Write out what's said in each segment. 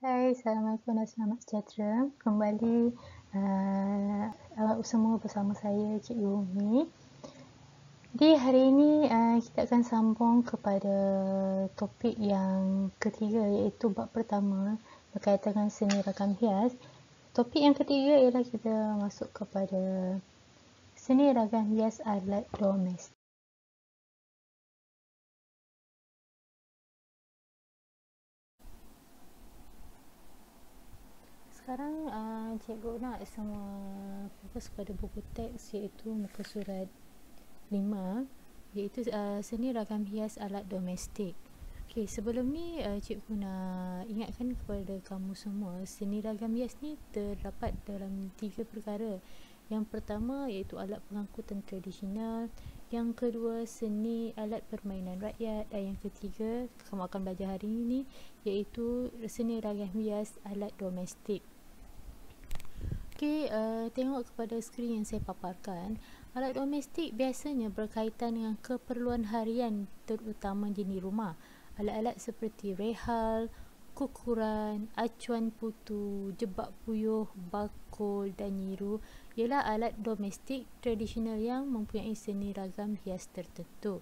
Hai, Assalamualaikum dan selamat sejahtera. Kembali awak semua bersama saya, Cikgu Umi. Di hari ini kita akan sambung kepada topik yang ketiga, iaitu bab pertama berkaitan dengan seni ragam hias. Topik yang ketiga ialah kita masuk kepada seni ragam hias alat domestik. Sekarang cikgu nak semua fokus pada buku teks, iaitu muka surat 5, iaitu seni ragam hias alat domestik. Okey, sebelum ni cikgu nak ingatkan kepada kamu semua, seni ragam hias ni terdapat dalam 3 perkara. Yang pertama iaitu alat pengangkutan tradisional, yang kedua seni alat permainan rakyat, dan yang ketiga kamu akan belajar hari ini iaitu seni ragam hias alat domestik. Okey, tengok kepada skrin yang saya paparkan. Alat domestik biasanya berkaitan dengan keperluan harian, terutama jenis rumah. Alat-alat seperti rehal, kukuran, acuan putu, jebak puyuh, bakul dan nyiru ialah alat domestik tradisional yang mempunyai seni ragam hias tertentu.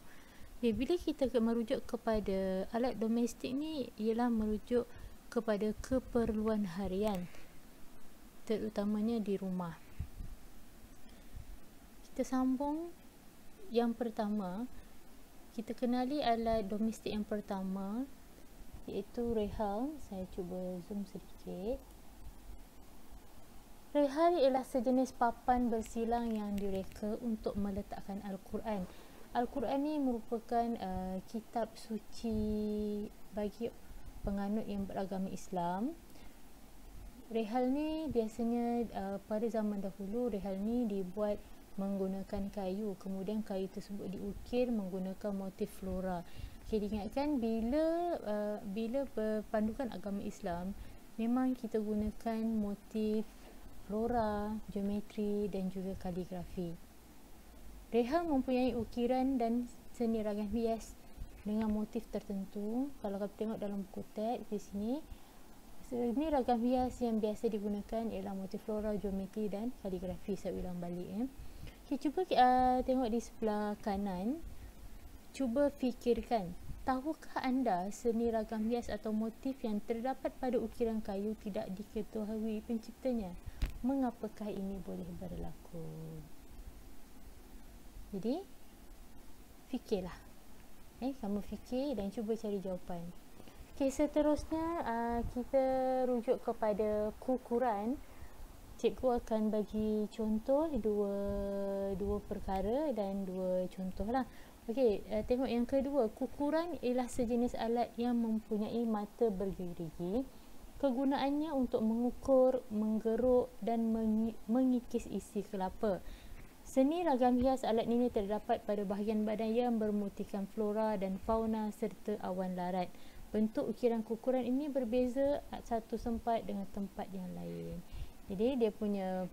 Okay, bila kita merujuk kepada alat domestik ni, ialah merujuk kepada keperluan harian, terutamanya di rumah. Kita sambung yang pertama. Kita kenali alat domestik yang pertama, iaitu rehal. Saya cuba zoom sedikit. Rehal ialah sejenis papan bersilang yang direka untuk meletakkan Al-Quran. Al-Quran ni merupakan kitab suci bagi penganut yang beragama Islam. Rehal ni biasanya pada zaman dahulu, rehal ni dibuat menggunakan kayu, kemudian kayu tersebut diukir menggunakan motif flora. Okay, diingatkan bila berpandukan agama Islam, memang kita gunakan motif flora, geometri dan juga kaligrafi. Rehal mempunyai ukiran dan seni ragam hias dengan motif tertentu. Kalau kita tengok dalam buku teks di sini, seni ragam hias yang biasa digunakan ialah motif flora, geometri dan kaligrafi. Saya ulang balik. Okay, cuba tengok di sebelah kanan. Cuba fikirkan, tahukah anda seni ragam hias atau motif yang terdapat pada ukiran kayu tidak diketahui penciptanya? Mengapakah ini boleh berlaku? Jadi, fikirlah. Kamu fikir dan cuba cari jawapan. Okay, seterusnya kita rujuk kepada kukuran. Cikgu akan bagi contoh dua perkara dan dua contoh lah. Okey, tengok yang kedua. Kukuran ialah sejenis alat yang mempunyai mata bergerigi. Kegunaannya untuk mengukur, menggeruk dan mengikis isi kelapa. Seni ragam hias alat ini terdapat pada bahagian badan yang bermotifkan flora dan fauna serta awan larat. Bentuk ukiran kukuran ini berbeza satu tempat dengan tempat yang lain. Jadi dia punya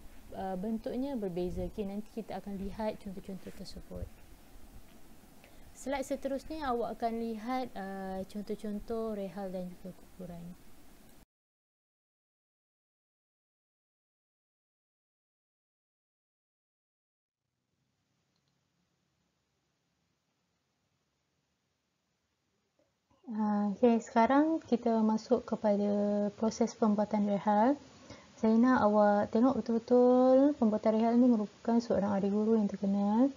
bentuknya berbeza. Okay, nanti kita akan lihat contoh-contoh tersebut. Slide seterusnya awak akan lihat contoh-contoh rehal dan juga kukuran. Okay, sekarang kita masuk kepada proses pembuatan rehal. Saya nak awak tengok betul-betul pembuatan rehal ni merupakan seorang ahli guru yang terkenal.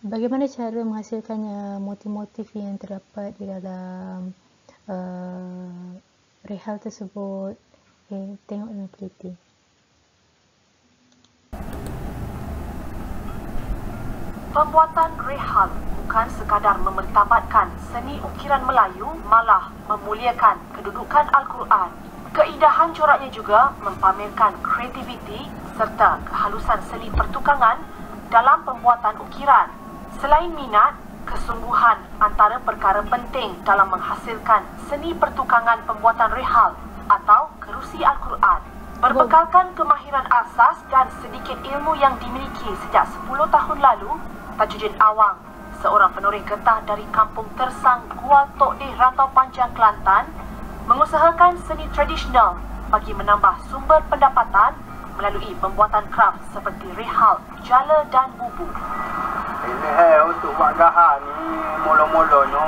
Bagaimana cara menghasilkannya, motif-motif yang terdapat di dalam rehal tersebut. Okay, tengok dengan teliti. Pembuatan rehal bukan sekadar memertabatkan seni ukiran Melayu, malah memuliakan kedudukan Al-Quran. Keindahan coraknya juga mempamerkan kreativiti serta kehalusan seni pertukangan dalam pembuatan ukiran. Selain minat, kesungguhan antara perkara penting dalam menghasilkan seni pertukangan pembuatan rehal atau kerusi Al-Quran. Berbekalkan kemahiran asas dan sedikit ilmu yang dimiliki sejak 10 tahun lalu, Tajuddin Awang, seorang penoreh getah dari kampung Tersang, Kuala Tok Deh, Rantau Panjang, Kelantan, mengusahakan seni tradisional bagi menambah sumber pendapatan melalui pembuatan kraft seperti rihal, jala dan bubu. Ini untuk buat gahan ni mula-mulanya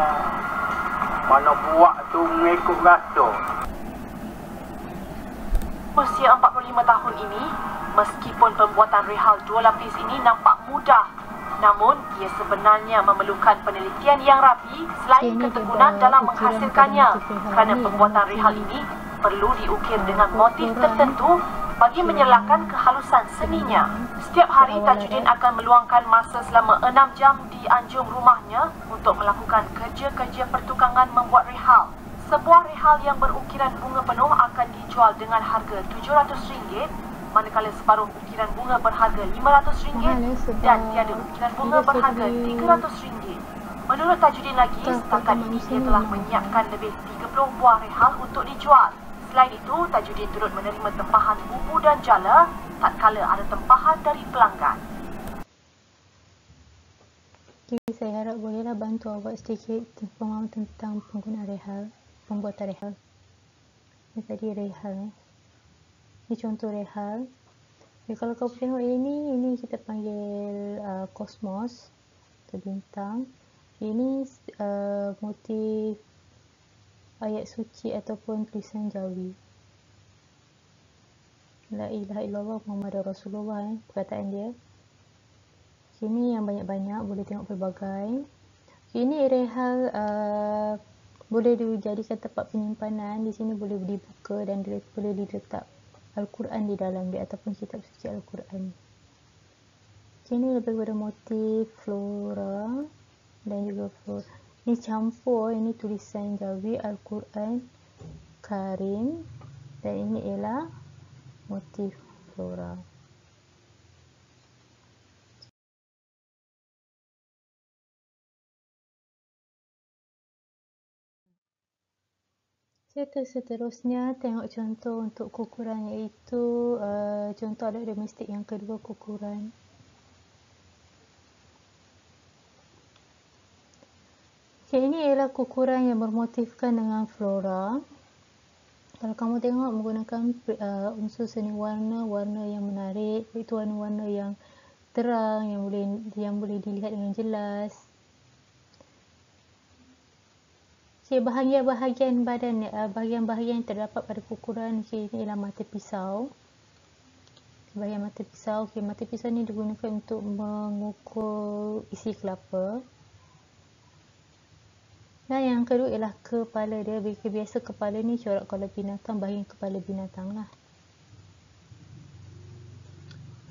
mana buat tu mengikut rasa. Usia 45 tahun ini, meskipun pembuatan rihal 2 lapis ini nampak mudah, namun ia sebenarnya memerlukan penelitian yang rapi selain ketekunan dalam menghasilkannya, kerana pembuatan rihal ini perlu diukir dengan motif tertentu bagi menyerlakan kehalusan seninya. Setiap hari Tajuddin akan meluangkan masa selama 6 jam di anjung rumahnya untuk melakukan kerja-kerja pertukangan membuat rihal. Sebuah rihal yang berukiran bunga penuh akan dijual dengan harga RM700, manakala separuh ukiran bunga berharga RM500 dan tiada ukiran bunga berharga RM300. Menurut Tajuddin lagi, setakat ini dia telah menyiapkan lebih 30 buah rihal untuk dijual. Selain itu, Tajuddin turut menerima tempahan bubu dan jala tak kala ada tempahan dari pelanggan. Okay, saya harap bolehlah bantu awak sedikit pemahaman tentang penggunaan rihal, pembuatan rihal. Ini tadi rihal. Ini contoh rihal. Okay, kalau kau tengok ini kita panggil kosmos atau bintang. Ini motif ayat suci ataupun tulisan Jawi. La ilaha illallah Muhammadur Rasulullah, perkataan dia. Ini yang banyak-banyak, boleh tengok pelbagai. Ini rihal boleh dijadikan tempat penyimpanan. Di sini boleh dibuka dan boleh diletak Al-Quran di dalam dia ataupun kitab suci Al-Quran. Ini lebih kepada motif flora dan juga flora. Ini campur, ini tulisan Jawi Al-Quran Karim dan ini ialah motif flora. Seterusnya tengok contoh untuk kukuran, iaitu contoh adat domestik yang kedua, kukuran. Okay, ini ialah kukuran yang bermotifkan dengan flora. Kalau kamu tengok menggunakan unsur seni warna yang menarik, iaitu warna-warna yang terang, yang boleh dilihat dengan jelas. Okay, bahagian-bahagian badan, bahagian-bahagian yang terdapat pada kukuran, okay, ini ialah mata pisau. Bahagian mata pisau, okay, mata pisau ni digunakan untuk mengukur isi kelapa. Dan yang kedua ialah kepala dia. Biasa kepala ni corak kepala binatang, bahagian kepala binatang lah.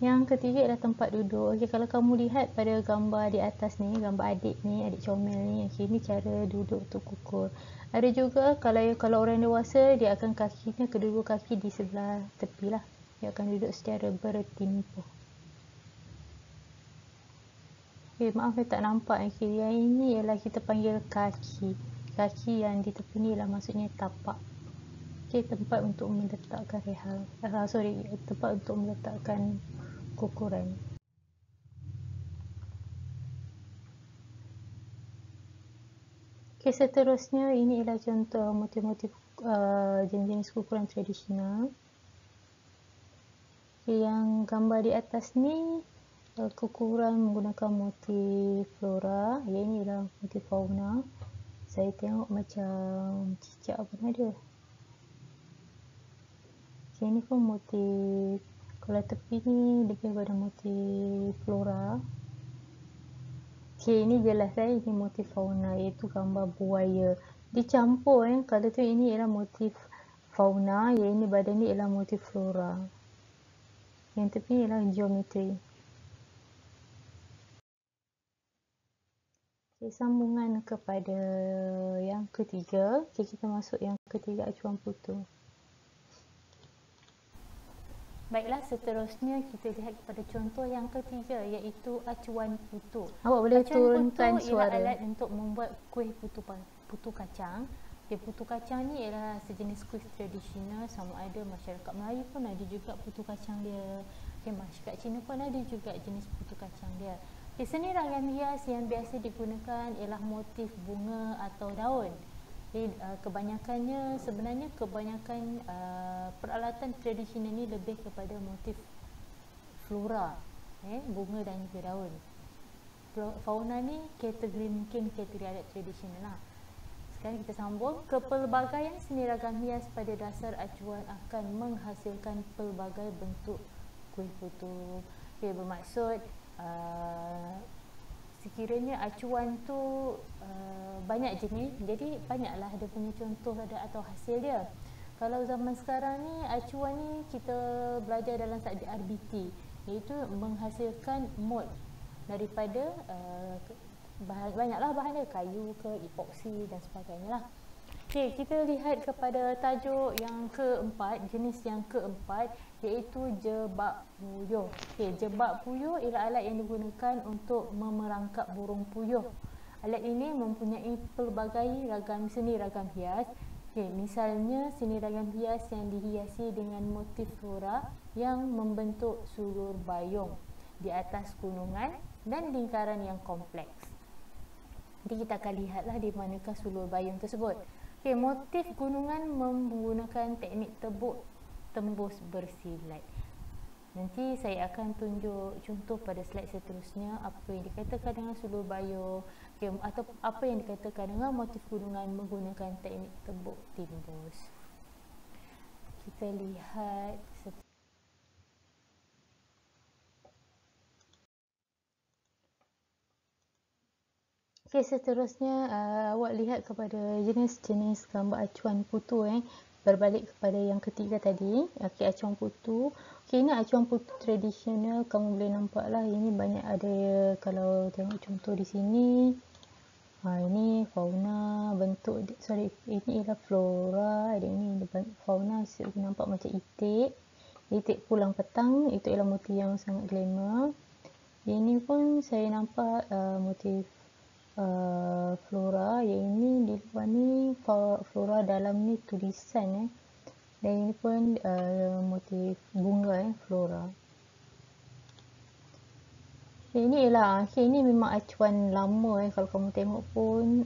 Yang ketiga ialah tempat duduk. Okey, kalau kamu lihat pada gambar di atas ni, gambar adik comel ni, okey, ni cara duduk untuk kukur. Ada juga kalau orang dewasa, dia akan kakinya, kedua kaki di sebelah tepi lah. Dia akan duduk secara bertimpuh. Okay, maaf saya tak nampak. Okay, yang ini ialah kita panggil kaki. Kaki yang di tepi ni ialah maksudnya tapak. Okay, tempat untuk meletakkan rihal. Tempat untuk meletakkan kukuran. Okay, seterusnya ini ialah contoh motif-motif jenis-jenis kukuran tradisional. Okay, yang gambar di atas ni kukuran menggunakan motif flora. Ya, ini ialah motif fauna. Saya tengok macam cicak pun ada. Okay, ini pun motif. Kalau tepi ni lebih pada motif flora. Okay, ini jelas ini motif fauna, iaitu gambar buaya. Dicampur kalau tu ini ialah motif fauna, yang ini badan ni ialah motif flora. Yang tepi ni ialah geometri. Okay, sambungan kepada yang ketiga. Okay, kita masuk yang ketiga, acuan putu. Baiklah, seterusnya kita lihat kepada contoh yang ketiga, iaitu acuan putu. Awak boleh turunkan suara. Acuan putu ialah alat untuk membuat kuih putu kacang. Okay, putu kacang ni ialah sejenis kuih tradisional, sama ada masyarakat Melayu pun ada juga putu kacang dia. Okay, masyarakat Cina pun ada juga jenis putu kacang dia. Okay, seni ragam hias yang biasa digunakan ialah motif bunga atau daun. Jadi kebanyakannya sebenarnya peralatan tradisional ni lebih kepada motif flora, bunga dan juga daun. Fauna ni mungkin kategori adat tradisional lah. Sekarang kita sambung. Kepelbagaian seni ragam hias pada dasar acuan akan menghasilkan pelbagai bentuk kuih putu. Bermaksud sekiranya acuan tu banyak jenis, jadi banyaklah dia punya contoh atau hasil dia. Kalau zaman sekarang ni, acuan ni kita belajar dalam subjek RBT, iaitu menghasilkan mold daripada banyaklah bahan dia, kayu ke, epoksi dan sebagainya lah. Okey, kita lihat kepada tajuk yang keempat, jenis yang keempat, iaitu jebak puyuh. Okey, jebak puyuh ialah alat yang digunakan untuk memerangkap burung puyuh. Alat ini mempunyai pelbagai seni ragam hias. Okey, misalnya seni ragam hias yang dihiasi dengan motif flora yang membentuk sulur bayung di atas gunungan dan lingkaran yang kompleks. Nanti kita akan lihatlah di manakah sulur bayung tersebut. Okay, motif gunungan menggunakan teknik tebuk tembus bersilat. Nanti saya akan tunjuk contoh pada slide seterusnya apa yang dikatakan dengan sulur bayung, okay, atau apa yang dikatakan dengan motif gunungan menggunakan teknik tebuk timbus. Kita lihat okay, seterusnya awak lihat kepada jenis-jenis gambar acuan putu berbalik kepada yang ketiga tadi. Okay, acuan putu. Okay, ini acuan putu tradisional, kamu boleh nampak lah ini banyak ada. Kalau tengok contoh di sini, ini fauna bentuk, ini ialah flora, dan ini fauna nampak macam itik pulang petang, itu ialah motif yang sangat glamour. Ini pun saya nampak motif flora, yang ini di luar ni flora, dalam ni tulisan dan ini pun motif bunga flora. Ini ialah ini memang acuan lama kalau kamu tengok pun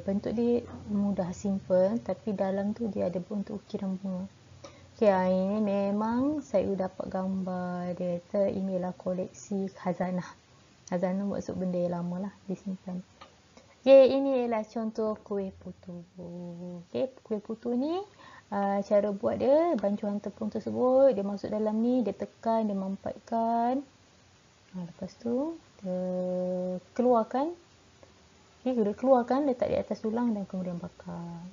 bentuk dia mudah simple, tapi dalam tu dia ada bentuk ukiran bunga. Ini memang saya dapat gambar dia kata inilah koleksi khazanah. Khazanah maksud benda yang lama lah disimpan. Ini ialah contoh kuih putu. Kuih putu ni cara buat dia, bancuan tepung tersebut dia masuk dalam ni, dia tekan, dia mampatkan. Lepas tu dia keluarkan. Dia keluarkan, letak di atas tulang dan kemudian bakar.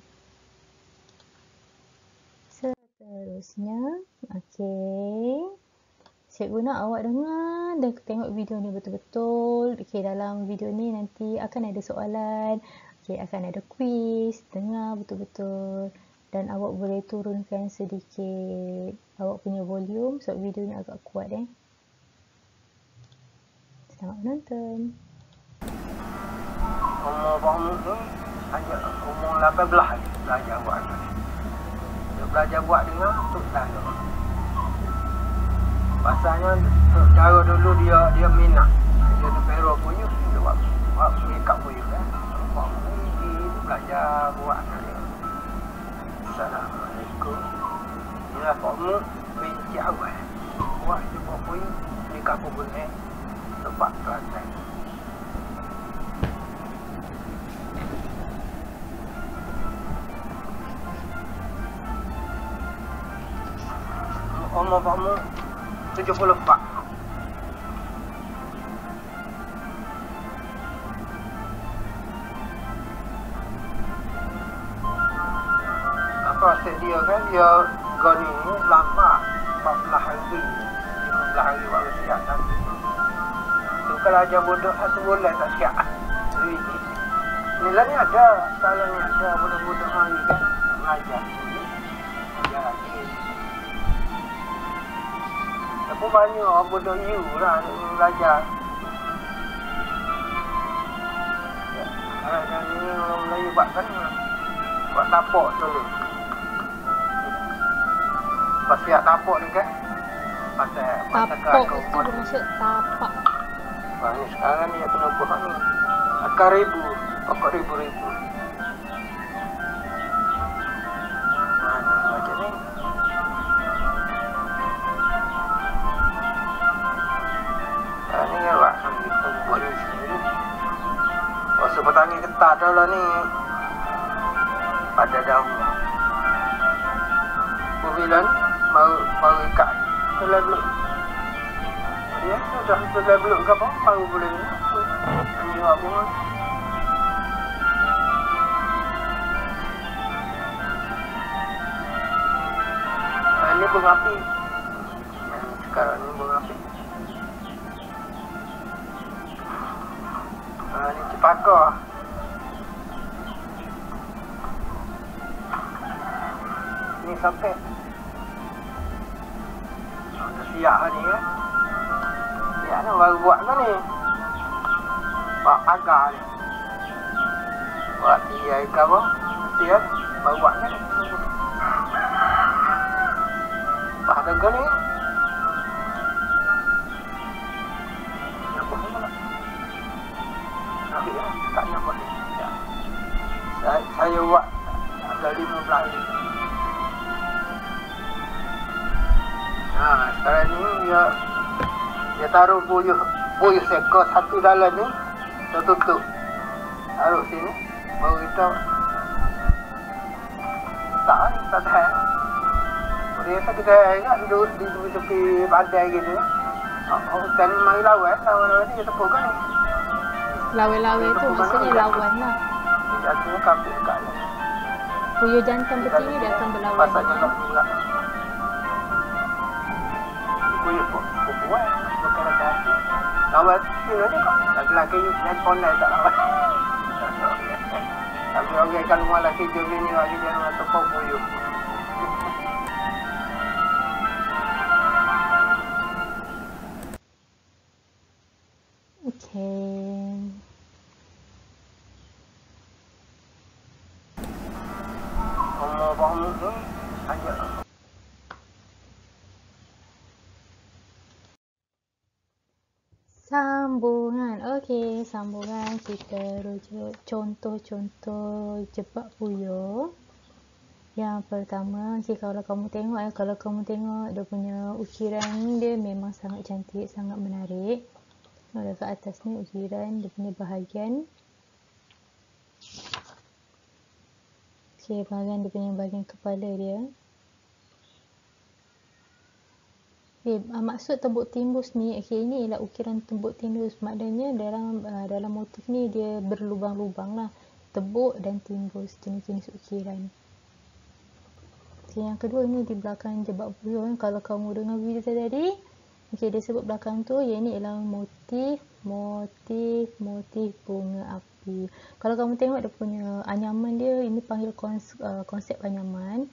Seterusnya, cikgu nak awak dengar dan tengok video ni betul-betul. Dalam video ni nanti akan ada soalan, akan ada kuis, dengar betul-betul. Dan awak boleh turunkan sedikit awak punya volume sebab video ni agak kuat. Selamat menonton. Umur bangun tu hanya umur 18 belajar buat ni. Dia belajar buat dengan untuk tanda. Pasalnya cara dulu dia minat. Dia tu pero punya dia buat makeup punya kan. Dia belajar buat ni. Assalamualaikum. Inilah kamu binti awal. Buat dia buat punya ni kamu boleh tempat kelantan. Umur kamu 74. Apa asyik dia kan, dia gani ni lama 14 hari 15 hari baru siap nanti. Tu kalau ajar bodoh 1 bulan tak siap. Nilai ni ada, salah ni ada, bodoh-bodoh hari kan mengajar sini, ajar lagi. Tapi banyak orang bodoh you lah yang belajar. Dan ini orang Melayu buat kan, buat tapak dulu. Pas siap tapak ni kan, tapak itu bermaksud tapak. Banyak sekarang ni yang kena buat ni. Akar ribu, pokok ribu-ribu. adalah ni pada dahulu. Bulan baru ikat selai belum. Dia dah selai belum ke apa? Baru boleh ni. Ini apa? Ini bunga api. Sekarang ni bunga api. Ini cipaka. Ini sampai. Dah siap ni kan. Siap ni baru buat kan ni. Buat pagar ni. Buat dia ikan apa. Siap baru buat kan ni. Ada ke ni? Nampak ni mana? Nampak ya? Tak nampak ni. Saya buat ada 15 ni. Sekarang ni dia taruh buyuh sekor satu dalam ni. Dia tutup. Taruh sini. Baru kita tak tahan. Dia kata kita ingat duduk di tepi badai gitu. Hutan ni mari lawan ni dia tepuk kan ni. Lawe-lawe tu maksudnya lawan lah. Jatuhnya kampung dekat ni. Puyuh jantan betina dia akan berlawan. Pasal jangan pula. Puyuh buat bukan ada hati. Lawan sini ni kok. Laki-laki handphone dah tak lawan. Tapi orang kalau malah kerja ni lagi jangan tepuk puyuh. Sambungan. Okey, sambungan kita rujuk contoh-contoh jebak puyuh. Yang pertama, kalau kamu tengok dia punya ukiran dia memang sangat cantik, sangat menarik. Dekat atas ni ukiran dia punya bahagian. Okey, bahagian kepala dia. Maksud tembok timbus ni, ini ialah ukiran tembok timbus. Maknanya dalam motif ni dia berlubang-lubang lah. Tembok dan timbus, jenis-jenis ukiran. Yang kedua ni di belakang jebak puyuh. Kalau kamu dengar video tadi, dia sebut belakang tu, yang ini ialah motif bunga api. Kalau kamu tengok dia punya anyaman dia, ini panggil konsep anyaman.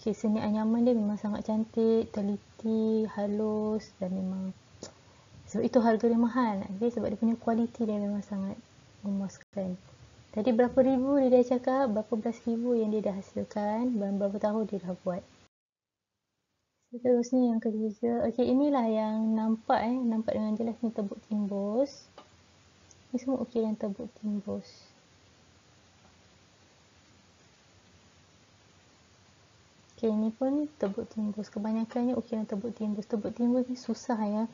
Seni anyaman dia memang sangat cantik, teliti, halus dan memang sebab itu harga dia mahal. Sebab dia punya kualiti dia memang sangat memuaskan. Tadi berapa ribu dia dah cakap, berapa belas ribu yang dia dah hasilkan dan berapa tahun dia dah buat. Seterusnya yang ketiga, inilah yang nampak dengan jelas ni tembok timbus. Ni semua ukiran tembok timbus. Ini pun tembok timbus. Kebanyakannya ukiran tembok timbus. Tembok timbus ni susah ya.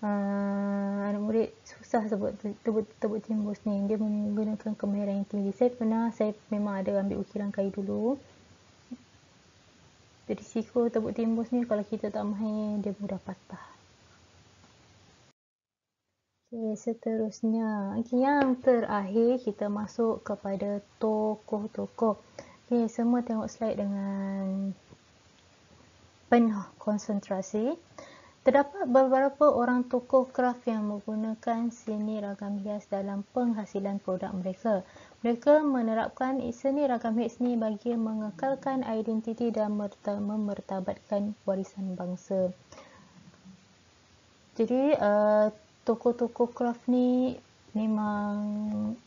Anak murid susah sebut tembok timbus ni. Dia menggunakan kemahiran yang tinggi. Saya memang ada ambil ukiran kayu dulu. Risiko tembok timbus ni kalau kita tak mahir, dia mudah patah. Seterusnya. Yang terakhir kita masuk kepada tokoh-tokoh. Semua tengok slide dengan penuh konsentrasi. Terdapat beberapa orang tokoh kraft yang menggunakan seni ragam hias dalam penghasilan produk mereka. Mereka menerapkan seni ragam hias ni bagi mengekalkan identiti dan memertabatkan warisan bangsa. Jadi, tokoh-tokoh kraft ni memang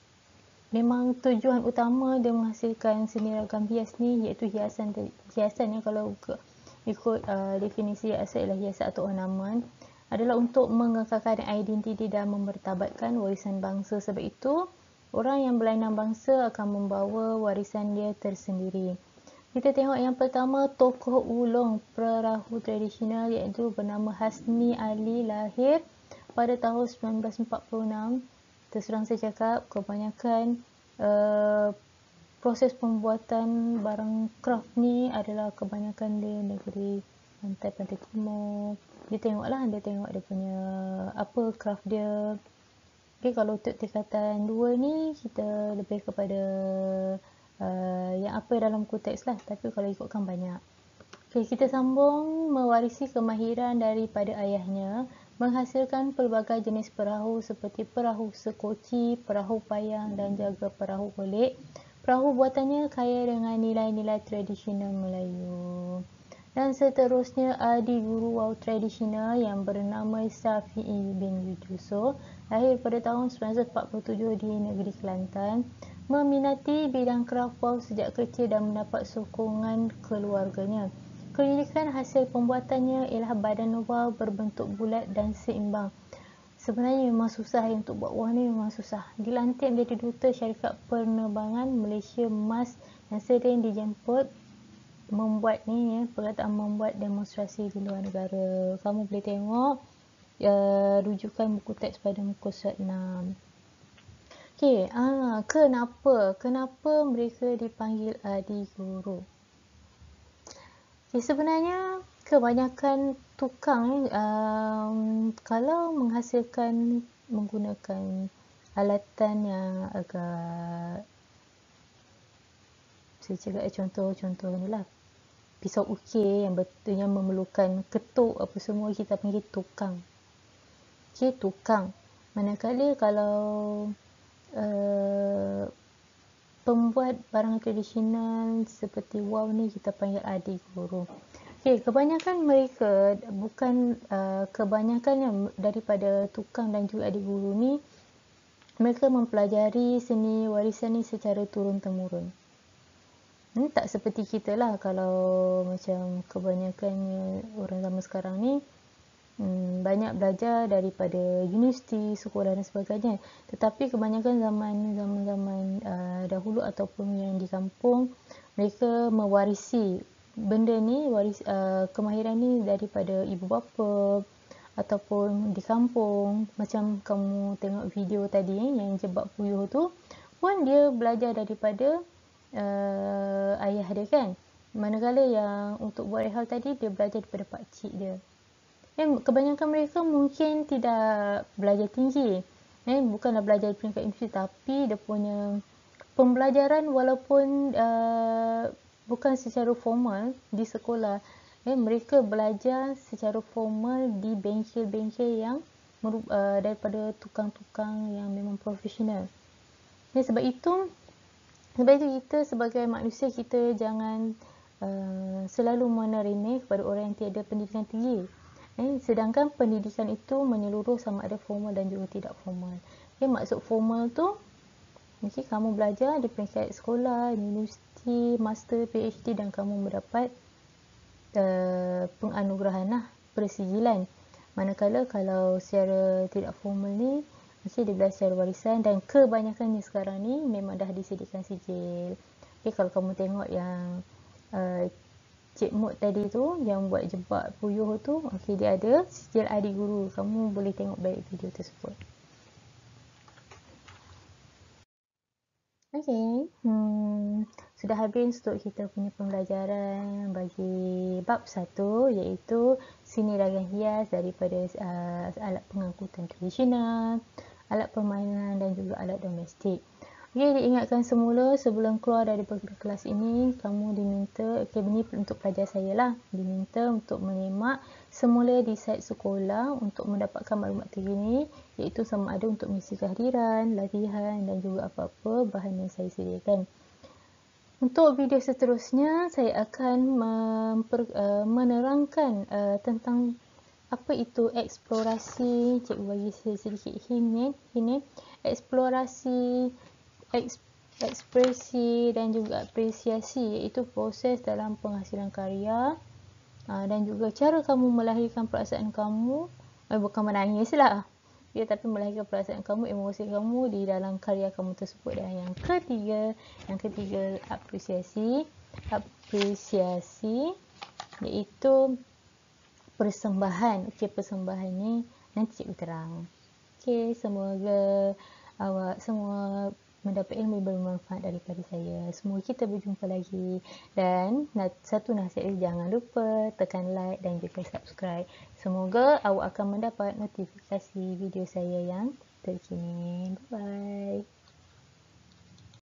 tujuan utama dia menghasilkan seni ragam hias ni iaitu hiasan yang kalau ikut definisi asal ialah hiasan atau ornamen adalah untuk mengekalkan identiti dan memertabatkan warisan bangsa. Sebab itu orang yang berlainan bangsa akan membawa warisan dia tersendiri. Kita tengok yang pertama, tokoh ulung perahu tradisional iaitu bernama Hasni Ali, lahir pada tahun 1946. Terus terang saya cakap, kebanyakan proses pembuatan barang craft ni adalah kebanyakan di negeri pantai timur. Dia tengok dia punya apa craft dia. Okay, kalau untuk tingkatan 2 ni kita lebih kepada yang apa dalam buku teks lah, tapi kalau ikutkan banyak. Okay, kita sambung. Mewarisi kemahiran daripada ayahnya, menghasilkan pelbagai jenis perahu seperti perahu sekoci, perahu payang dan juga perahu golek. Perahu buatannya kaya dengan nilai-nilai tradisional Melayu. Dan seterusnya, adik guru wau tradisional yang bernama Syafi'i bin Yusof, lahir pada tahun 1947 di negeri Kelantan, meminati bidang kraft wau sejak kecil dan mendapat sokongan keluarganya. Keunikan hasil pembuatannya ialah badan wau berbentuk bulat dan seimbang. Sebenarnya memang susah untuk buat wau ni, memang susah. Dilantik menjadi duta syarikat penerbangan Malaysia MAS yang sering dijemput membuat ni ya, perkataan membuat demonstrasi di luar negara. Kamu boleh tengok rujukan buku teks pada muka surat 6. Okey, kenapa mereka dipanggil adik guru? Okay, sebenarnya kebanyakan tukang kalau menghasilkan menggunakan alatan yang agak, saya cakap contoh ni lah, pisau ukir yang betul yang memerlukan ketuk apa semua, kita panggil tukang. Okay, tukang. Manakala kalau pembuat barang tradisional seperti wau ni kita panggil adik guru. Okay, kebanyakan mereka kebanyakan daripada tukang dan juga adik guru ni, mereka mempelajari seni warisan ni secara turun-temurun. Tak seperti kita lah, kalau macam kebanyakannya orang zaman sekarang ni banyak belajar daripada universiti, sekolah dan sebagainya. Tetapi kebanyakan zaman dahulu ataupun yang di kampung, mereka mewarisi benda ni, kemahiran ni daripada ibu bapa ataupun di kampung. Macam kamu tengok video tadi yang jebak puyuh tu pun dia belajar daripada ayah dia kan. Manakala yang untuk buat rehal tadi dia belajar daripada pakcik dia. Kebanyakan mereka mungkin tidak belajar tinggi, bukanlah belajar di peringkat universiti, tapi dia punya pembelajaran walaupun bukan secara formal di sekolah, mereka belajar secara formal di bengkel-bengkel yang daripada tukang-tukang yang memang profesional. Sebab itu kita sebagai manusia, kita jangan selalu menerima kepada orang yang tiada pendidikan tinggi. Sedangkan pendidikan itu menyeluruh sama ada formal dan juga tidak formal. Maksud formal tu, kamu belajar di peringkat sekolah, universiti, master, PhD dan kamu mendapat penganugerahan persijilan. Manakala kalau secara tidak formal ni, dia belajar secara warisan dan kebanyakannya sekarang ni memang dah disediakan sijil. Kalau kamu tengok yang Cik Mut tadi tu yang buat jebak puyuh tu, dia ada sijil adik guru. Kamu boleh tengok balik video tersebut. Sudah habis untuk kita punya pembelajaran bagi bab 1, iaitu seni ragang hias daripada alat pengangkutan tradisional, alat permainan dan juga alat domestik. Diingatkan semula sebelum keluar dari kelas ini, kamu diminta, ini untuk pelajar saya lah, diminta untuk menyemak semula di site sekolah untuk mendapatkan maklumat terkini, iaitu sama ada untuk mengisi kehadiran, latihan dan juga apa-apa bahan yang saya sediakan. Untuk video seterusnya, saya akan menerangkan tentang apa itu eksplorasi. Cikgu bagi sedikit hint, eksplorasi, ekspresi dan juga apresiasi, iaitu proses dalam penghasilan karya dan juga cara kamu melahirkan perasaan kamu, bukan menangis lah, tapi melahirkan perasaan kamu, emosi kamu di dalam karya kamu tersebut. Dan yang ketiga apresiasi iaitu persembahan. Persembahan ni nanti cikgu terang. Semoga awak semua mendapat ilmu bermanfaat daripada saya. Semoga kita berjumpa lagi. Dan satu nasihat, jangan lupa tekan like dan juga subscribe. Semoga awak akan mendapat notifikasi video saya yang terkini. Bye-bye.